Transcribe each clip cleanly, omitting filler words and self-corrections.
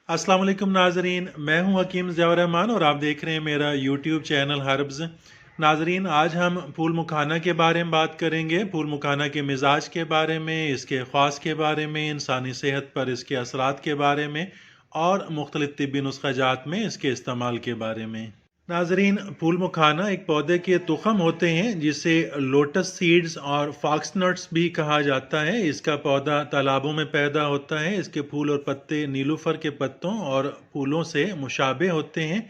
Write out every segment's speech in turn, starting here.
अस्सलाम वालेकुम नाजरीन, मैं हूं हकीम ज़ियाउर रहमान और आप देख रहे हैं मेरा यूट्यूब चैनल हर्ब्स। नाजरीन, आज हम फूल मखाना के बारे में बात करेंगे। फूल मखाना के मिजाज के बारे में, इसके ख़ास के बारे में, इंसानी सेहत पर इसके असरात के बारे में और मुख्तलिफ तिब्बी नुस्ख़ाजात में इसके इस्तेमाल के बारे में। नाजरीन, फूल मखाना एक पौधे के तुखम होते हैं जिसे लोटस सीड्स और फॉक्सनट्स भी कहा जाता है। इसका पौधा तालाबों में पैदा होता है। इसके फूल और पत्ते नीलूफर के पत्तों और फूलों से मुशाबे होते हैं।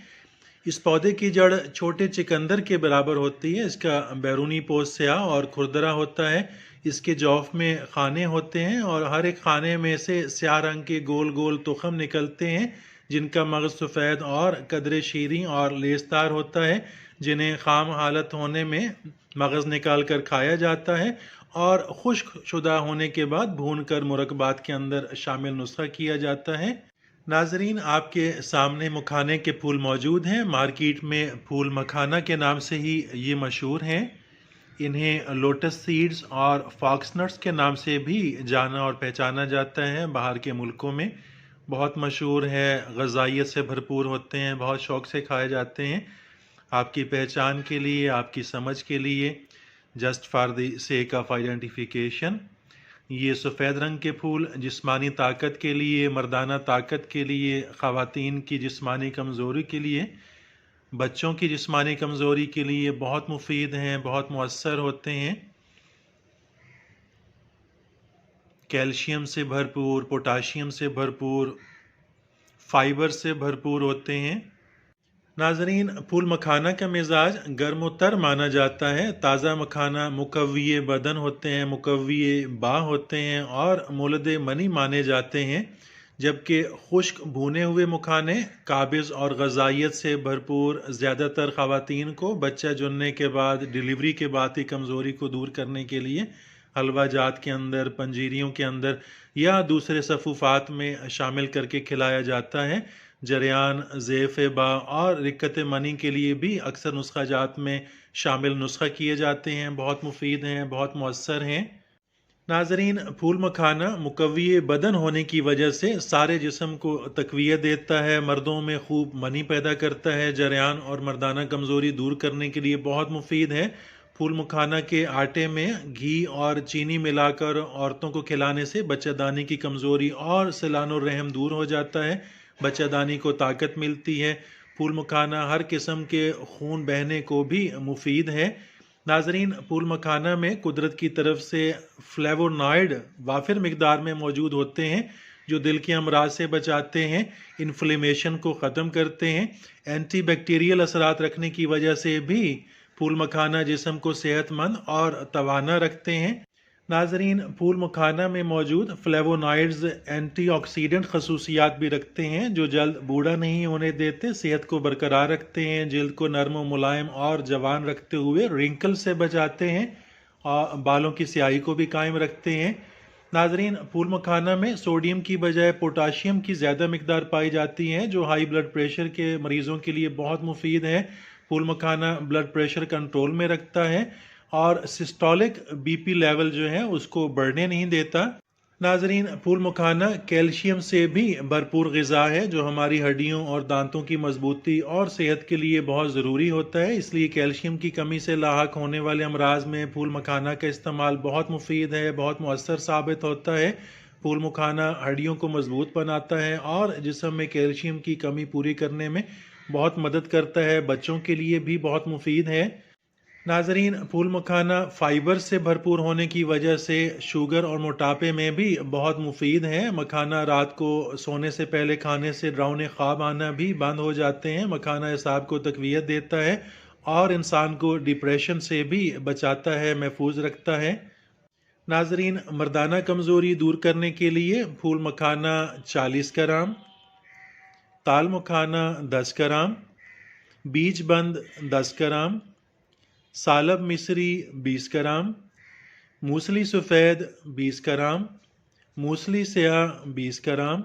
इस पौधे की जड़ छोटे चिकंदर के बराबर होती है। इसका बैरूनी पोस्ट स्याह और खुरदरा होता है। इसके जौफ में खाने होते हैं और हर एक खाने में से स्याह रंग के गोल गोल तुखम निकलते हैं जिनका मगज़ सफ़ेद और कदरे शीरी और लेसदार होता है, जिन्हें खाम हालत होने में मगज़ निकाल कर खाया जाता है और खुश्क शुदा होने के बाद भून कर मुरक्बात के अंदर शामिल नुस्खा किया जाता है। नाजरीन, आपके सामने मखाने के फूल मौजूद हैं। मार्केट में फूल मखाना के नाम से ही ये मशहूर हैं। इन्हें लोटस सीड्स और फॉक्सनट्स के नाम से भी जाना और पहचाना जाता है। बाहर के मुल्कों में बहुत मशहूर है, ग़ज़ाइयत से भरपूर होते हैं, बहुत शौक़ से खाए जाते हैं। आपकी पहचान के लिए, आपकी समझ के लिए, just for the sake of identification, ये सफ़ेद रंग के फूल जिस्मानी ताकत के लिए, मर्दाना ताकत के लिए, ख़वातीन की जिस्मानी कमज़ोरी के लिए, बच्चों की जिस्मानी कमज़ोरी के लिए बहुत मुफीद हैं, बहुत मुअस्सर होते हैं। कैल्शियम से भरपूर, पोटाशियम से भरपूर, फाइबर से भरपूर होते हैं। नाजरीन, फूल मखाना का मिजाज गर्म व तर माना जाता है। ताज़ा मखाना मुकव्वी बदन होते हैं, मुकव्वी बा होते हैं और मोलद मनी माने जाते हैं, जबकि खुश्क भुने हुए मखाने काबिज़ और ग़ज़ाइयत से भरपूर। ज़्यादातर ख़वातीन को बच्चा जुनने के बाद, डिलीवरी के बाद की कमज़ोरी को दूर करने के लिए हलवा जात के अंदर, पंजीरियों के अंदर या दूसरे सफ़ूफ़ात में शामिल करके खिलाया जाता है। जरियान, ज़ेफ़ बा और रिक्कत मनी के लिए भी अक्सर नुस्खा जात में शामिल नुस्खा किए जाते हैं। बहुत मुफीद हैं, बहुत मौसर हैं। नाजरीन, फूल मखाना मुकव्वी बदन होने की वजह से सारे जिस्म को तक़वियत देता है, मर्दों में खूब मनी पैदा करता है, जरियान और मर्दाना कमज़ोरी दूर करने के लिए बहुत मुफीद है। फूल मखाना के आटे में घी और चीनी मिलाकर औरतों को खिलाने से बच्चादानी की कमज़ोरी और सिलानो रहम दूर हो जाता है, बच्चादानी को ताकत मिलती है। फूल मखाना हर किस्म के खून बहने को भी मुफीद है। नाजरीन, फूल मखाना में कुदरत की तरफ से फ्लेवोनॉइड वाफिर मिकदार में मौजूद होते हैं जो दिल के अमराज से बचाते हैं, इन्फ्लेमेशन को ख़त्म करते हैं। एंटी बैक्टीरियल असरात रखने की वजह से भी फूल मखाना जिस्म को सेहतमंद और तवाना रखते हैं। नाजरीन, फूल मखाना में मौजूद फ्लेवोनॉइड्स एंटीऑक्सीडेंट खसूसियात भी रखते हैं जो जल्द बूढ़ा नहीं होने देते, सेहत को बरकरार रखते हैं, जल्द को नरम व मुलायम और जवान रखते हुए रिंकल से बचाते हैं और बालों की स्याही को भी कायम रखते हैं। नाजरीन, फूल मखाना में सोडियम की बजाय पोटाशियम की ज़्यादा मिकदार पाई जाती है जो हाई ब्लड प्रेशर के मरीज़ों के लिए बहुत मुफीद है। फूल मखाना ब्लड प्रेशर कंट्रोल में रखता है और सिस्टोलिक बीपी लेवल जो है उसको बढ़ने नहीं देता। नाजरीन, फूल मखाना कैल्शियम से भी भरपूर ग़िज़ा है जो हमारी हड्डियों और दांतों की मजबूती और सेहत के लिए बहुत ज़रूरी होता है। इसलिए कैल्शियम की कमी से लाहक होने वाले अमराज में फूल मखाना का इस्तेमाल बहुत मुफीद है, बहुत मुअस्सर साबित होता है। फूल मखाना हड्डियों को मजबूत बनाता है और जिस्म में कैल्शियम की कमी पूरी करने में बहुत मदद करता है। बच्चों के लिए भी बहुत मुफीद है। नाजरीन, फूल मखाना फ़ाइबर से भरपूर होने की वजह से शुगर और मोटापे में भी बहुत मुफीद है। मखाना रात को सोने से पहले खाने से डरावने ख्वाब आना भी बंद हो जाते हैं। मखाना असाब को तक़वियत देता है और इंसान को डिप्रेशन से भी बचाता है, महफूज रखता है। नाजरीन, मर्दाना कमज़ोरी दूर करने के लिए फूल मखाना 40 ग्राम, ताल मखाना 10 ग्राम, बीज बंद 10 ग्राम, सालब मिस्री 20 ग्राम, मूसली सफ़ेद 20 ग्राम, मूसली स्याह 20 ग्राम,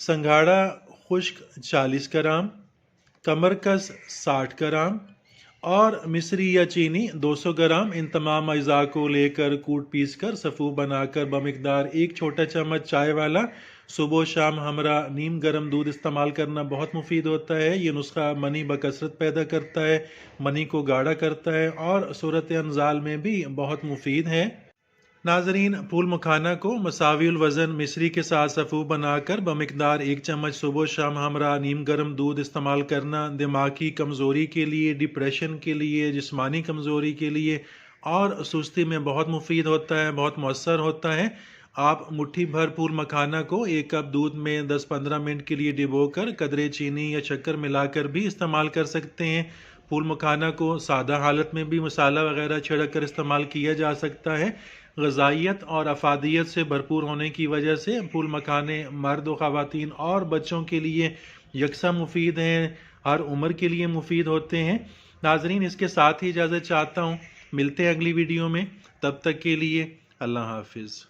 संघाड़ा खुश्क 40 ग्राम, कमरकस 60 ग्राम और मिस्री या चीनी 200 ग्राम। इन तमाम अज़ा को लेकर कूट पीस कर सफ़ू बनाकर बमिकदार 1 छोटा चम्मच चाय वाला صبح و شام ہمرا نیم گرم دودھ استعمال کرنا بہت مفید ہوتا ہے۔ یہ نسخہ منی بکثرت پیدا کرتا ہے، منی کو گاڑھا کرتا ہے اور صورت انزال میں بھی بہت مفید ہے۔ ناظرین، پھول مکھانا کو مساوی الوزن مصری کے ساتھ سفو بنا کر بمقدار 1 چمچ صبح و شام ہمراہ نیم گرم دودھ استعمال کرنا دماغی کمزوری کے لیے، ڈپریشن کے لیے، جسمانی کمزوری کے لیے اور سستی میں بہت مفید ہوتا ہے، بہت مؤثر ہوتا ہے۔ آپ مٹھی بھر پھول مکھانا کو 1 کپ دودھ میں 10-15 منٹ کے لیے ڈبو کر قدرے چینی یا شکر ملا کر بھی استعمال کر سکتے ہیں۔ پھول مکھانا کو سادہ حالت میں بھی مسالہ وغیرہ چھڑک کر استعمال کیا جا سکتا ہے۔ غذائیت اور افادیت سے بھرپور ہونے کی وجہ سے پھول مکھانے مرد و خواتین اور بچوں کے لیے یکساں مفید ہیں، ہر عمر کے لیے مفید ہوتے ہیں۔ ناظرین، اس کے ساتھ ہی اجازت چاہتا ہوں، ملتے ہیں اگلی ویڈیو میں، تب تک کے لیے اللہ حافظ۔